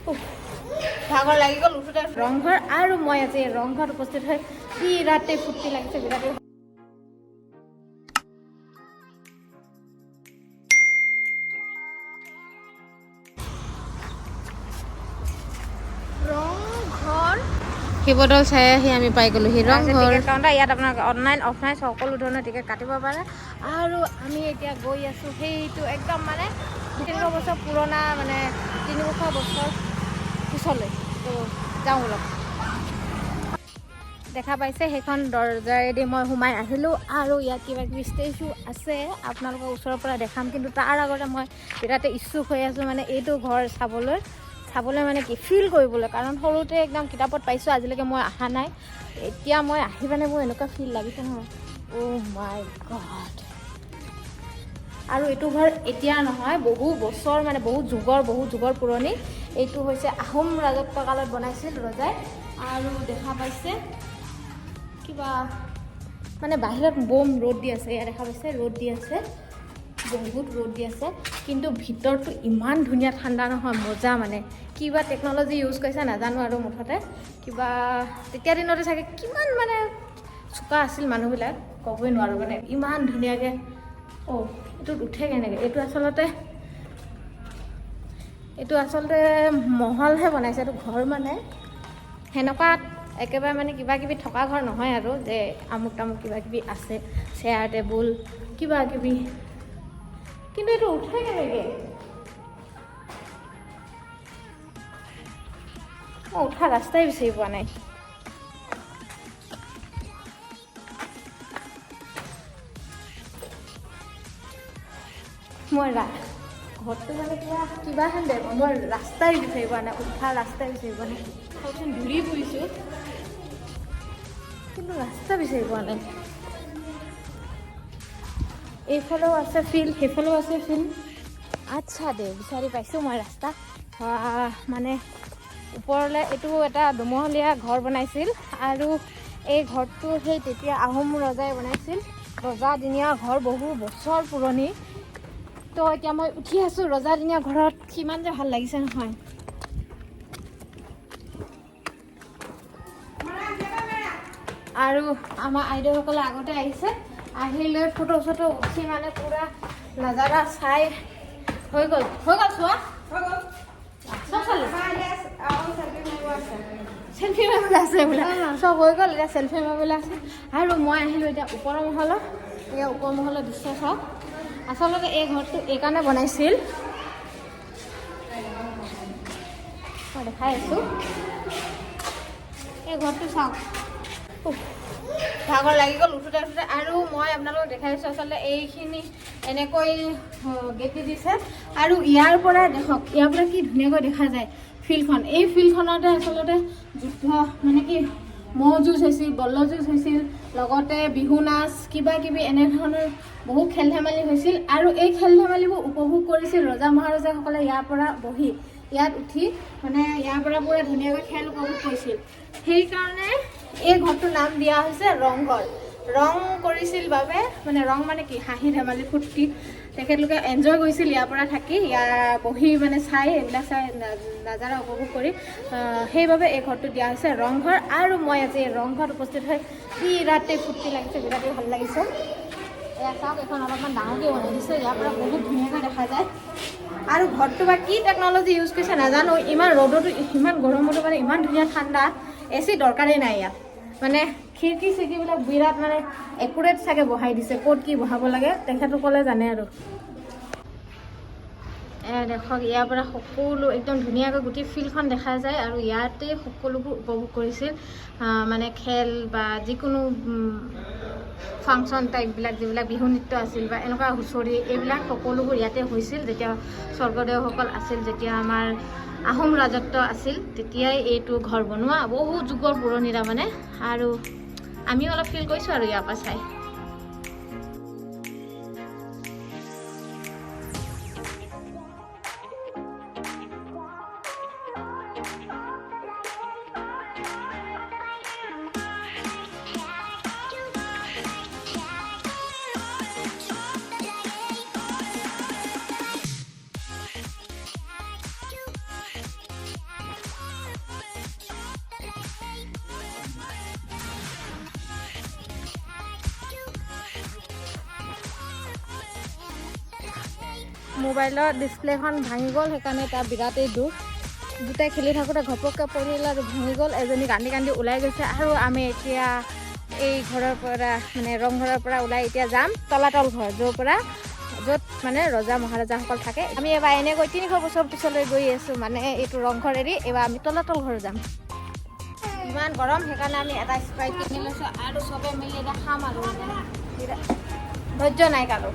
ভাগৰ লাগি গ'ল উঠোতে। ৰংঘৰ আৰু মই আজি ৰংঘৰত উপস্থিত হৈ বিৰাটেই ফূৰ্তি লাগিছে, বিৰাটেই। ৰংঘৰ শিৱদৌল চাই আহি আমি পাই গ'লোহি ৰংঘৰ কাউণ্টাৰ। ইয়াত আপোনাক অনলাইন অফলাইন সকলো ধৰণৰ টিকেট কাটিব পাৰে। আৰু আমি এতিয়া গৈ আছোঁ সেইটো একদম মানে 300 বছৰ পুৰণা, মানে 300 বছৰ পিছলৈ। তো যাওঁ অলপ। দেখা পাইছে সেইখন দৰ্জাৰেদি মই সোমাই আহিলোঁ। আৰু ইয়াত কিবা কিবি ষ্টেচু আছে, আপোনালোকৰ ওচৰৰ পৰা দেখাম। কিন্তু তাৰ আগতে মই বিৰাট ইচ্ছুক হৈ আছোঁ মানে এইটো ঘৰ চাবলৈ মানে কি ফিল কৰিবলৈ। কাৰণ সৰুতে একদম কিতাপত পাইছোঁ, আজিলৈকে মই অহা নাই। এতিয়া মই আহি মানে মোৰ এনেকুৱা ফিল লাগিছে নহয়, অ' মাই গড। আৰু এইটো ঘৰ এতিয়া নহয়, বহু বছৰ মানে বহু যুগৰ পুৰণি। এইটো হৈছে আহোম ৰাজত্ব কালত বনাইছিল ৰজাই। আৰু দেখা পাইছে কিবা মানে বাহিৰত বম ৰ'দ দি আছে। ইয়াত দেখা পাইছে ৰ'দ দি আছে, বহুত ৰ'দ দি আছে। কিন্তু ভিতৰটো ইমান ধুনীয়া, ঠাণ্ডা নহয়, মজা। মানে কিবা টেকন'লজি ইউজ কৰিছে নাজানো আৰু মুঠতে কিবা তেতিয়া দিনতে চাগে কিমান মানে চোকা আছিল মানুহবিলাক, ক'বই নোৱাৰোঁ। মানে ইমান ধুনীয়াকৈ এইটোত উঠে কেনেকৈ? এইটো আচলতে মহলহে বনাইছে, এইটো ঘৰ মানে সেনেকুৱা একেবাৰে মানে কিবা কিবি থকা ঘৰ নহয় আৰু যে আমুক তামুক কিবা কিবি আছে, চেয়াৰ টেবুল কিবা কিবি। কিন্তু এইটো উঠে কেনেকৈ? মই উঠা ৰাস্তাই বিচাৰি পোৱা নাই। মই ঘৰটো মানে কিবাহেন দেখ, মই ৰাস্তাই বিচাৰি পোৱা নাই, উঠা ৰাস্তাই বিচাৰি পোৱা নাই। কওকচোন ঘূৰি ফুৰিছোঁ কিন্তু ৰাস্তা বিচাৰি পোৱা নাই। এইফালেও আছে ফিল্ড, সেইফালেও আছে ফিল্ড। আচ্ছা দে, বিচাৰি পাইছোঁ মই ৰাস্তা। মানে ওপৰলৈ এইটো এটা দুমহলীয়া ঘৰ বনাইছিল। আৰু এই ঘৰটো সেই তেতিয়া আহোম ৰজাই বনাইছিল, ৰজাদিনীয়া ঘৰ, বহু বছৰ পুৰণি। তো এতিয়া মই উঠি আছোঁ ৰজাদিনীয়া ঘৰত, কিমান যে ভাল লাগিছে নহয়। আৰু আমাৰ আইদেউসকলে আগতে আহিছে, আহি লৈ ফটো চটো উঠি মানে পূৰা নাজাৰা চাই হৈ গ'ল চোৱা। চেল্ফি মাৰিবলৈ আছে বোলে, চব হৈ গ'ল। এতিয়া চেল্ফি মাৰিবলৈ আছে। আৰু মই আহিলোঁ এতিয়া ওপৰৰ মহলত। এতিয়া ওপৰ মহলৰ দৃশ্য চাওক। আচলতে এই ঘৰটো এইকাৰণে বনাইছিল, মই দেখাই আছোঁ। এই ঘৰটো চাওক, ভাগৰ লাগি গ'ল উঠোতে। আৰু মই আপোনালোকক দেখাইছোঁ আচলতে এইখিনি এনেকৈ গেট দি দিছে। আৰু ইয়াৰ পৰা দেখক, ইয়াৰ পৰা কি ধুনীয়াকৈ দেখা যায় ফিল্ডখন। এই ফিল্ডখনতে আচলতে যুদ্ধ মানে কি ম'হ যুঁজ হৈছিল, বল্ল যুঁজ হৈছিল, লগতে বিহু নাচ কিবা কিবি এনেধৰণৰ বহু খেল ধেমালি হৈছিল। আৰু এই খেল ধেমালিবোৰ উপভোগ কৰিছিল ৰজা মহাৰজাসকলে। ইয়াৰ পৰা বহি, ইয়াত উঠি মানে ইয়াৰ পৰা পুৰা ধুনীয়াকৈ খেল উপভোগ কৰিছিল। সেইকাৰণে এই ঘৰটোৰ নাম দিয়া হৈছে ৰংঘৰ। ৰং কৰিছিল বাবে, মানে ৰং মানে কি হাঁহি ধেমালি ফূৰ্তি, তেখেতলোকে এনজয় কৰিছিল ইয়াৰ পৰা থাকি, ইয়াৰ বহি মানে চাই, এইবিলাক চাই নাজাৰা উপভোগ কৰি। সেইবাবে এই ঘৰটো দিয়া হৈছে ৰংঘৰ। আৰু মই আজি ৰংঘৰত উপস্থিত হৈ বিৰাটেই ফূৰ্তি লাগিছে, বিৰাটেই ভাল লাগিছে। এয়া চাওক, এখন অলপমান ডাঙৰকৈ বনাই দিছে, ইয়াৰ পৰা বহুত ধুনীয়াকৈ দেখা যায়। আৰু ঘৰটো বা কি টেকন'লজি ইউজ কৰিছে নাজানো, ইমান ৰ'দতো ইমান গৰমতো মানে ইমান ধুনীয়া ঠাণ্ডা। AC দৰকাৰেই নাই ইয়াত। মানে খিৰিকী চিৰিকিবিলাক বিৰাট মানে একুৰেট চাগে বহাই দিছে, ক'ত কি বহাব লাগে তেখেতসকলে জানে আৰু। দেখক, ইয়াৰ পৰা সকলো একদম ধুনীয়াকৈ গোটেই ফিল্ডখন দেখা যায়। আৰু ইয়াতে সকলোবোৰ উপভোগ কৰিছিল, মানে খেল বা যিকোনো ফাংচন টাইপবিলাক, যিবিলাক বিহু নৃত্য আছিল বা এনেকুৱা হুঁচৰি, এইবিলাক সকলোবোৰ ইয়াতে হৈছিল। যেতিয়া স্বৰ্গদেউসকল আছিল, যেতিয়া আমাৰ আহোম ৰাজত্ব আছিল, তেতিয়াই এইটো ঘৰ বনোৱা, বহু যুগৰ পুৰণি তাৰমানে। আৰু আমিও অলপ ফিল কৰিছোঁ আৰু ইয়াৰ পৰা চাই। মোবাইলৰ ডিছপ্লেখন ভাঙি গ'ল, সেইকাৰণে তাৰ বিৰাটেই দুখ। দুটাই খেলি থাকোঁতে ঘপককৈ পৰিল আৰু ভাঙি গ'ল। এজনী কান্দি কান্দি ওলাই গৈছে। আৰু আমি এতিয়া এই ঘৰৰ পৰা মানে ৰংঘৰৰ পৰা ওলাই এতিয়া যাম তলাতল ঘৰ, য'ত মানে ৰজা মহাৰজাসকল থাকে। আমি এবাৰ এনেকৈ 300 বছৰ পিছলৈ গৈ আছোঁ, মানে এইটো ৰংঘৰ এৰি এবাৰ আমি তলাতল ঘৰ যাম। ইমান গৰম, সেইকাৰণে আমি এটা স্প্ৰাইট কিনি লৈছোঁ আৰু চবে মিলি এটা খাম আৰু ধৈৰ্য নাই কাৰো।